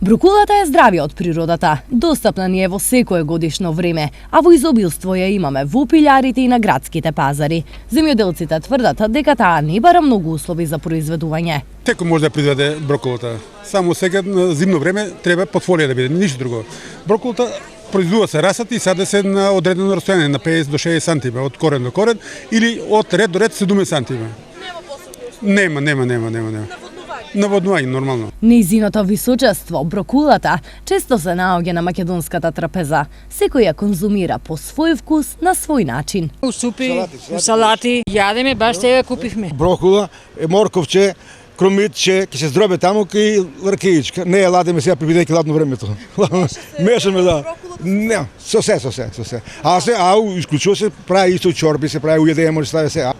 Брокулата е здравје од природата, достапна ни е во секое годишно време, а во изобилство ја имаме во пилјарите и на градските пазари. Земјоделците тврдат дека таа не бара многу услови за произведување. Секој може да произведе брокулата. Само сега на зимно време треба подфолија да биде, ништо друго. Брокулата произведува се расати и саде се на одредено расстојание на 50 до 60 сантима од корен до корен или од ред до ред 70 сантима. Нема. Наводнување нормално. Нејзиното височество, брокулата, често се наоѓа на македонската трапеза. Секој ја конзумира по свој вкус, на свој начин. У супи, у салати, јадеме, баш сега купивме. Брокула, морковче, кромитче, ќе се здробе таму кај ракијичка. Не ја ладиме сега бидејќи ладно времето. Мешаме да. Не, со се. А исклучува се прави исто чорби, се прави уједење, може стави се.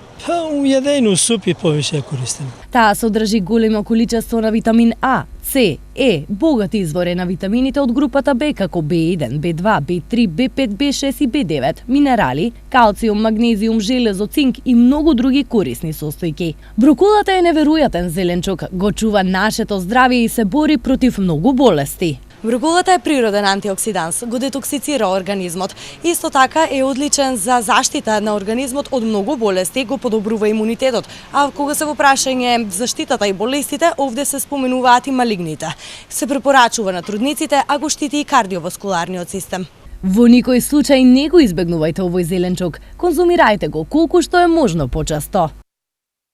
У јадење супи повише користим. Таа содржи големо количество на витамин А, С, Е, богати извори на витамините од групата Б како B1, B2, B3, B5, B6 и B9, минерали, калциум, магнезиум, железо, цинк и многу други корисни состојки. Брокулата е неверојатен зеленчук, го чува нашето здравје и се бори против многу болести. Брокулата е природен антиоксиданс, го детоксицира организмот. Исто така е одличен за заштита на организмот од многу болести, го подобрува имунитетот. А кога се во прашање заштитата и болестите, овде се споменуваат и малигните. Се препорачува на трудниците, а го штити и кардиоваскуларниот систем. Во никој случај не го избегнувајте овој зеленчук. Конзумирајте го колку што е можно почесто.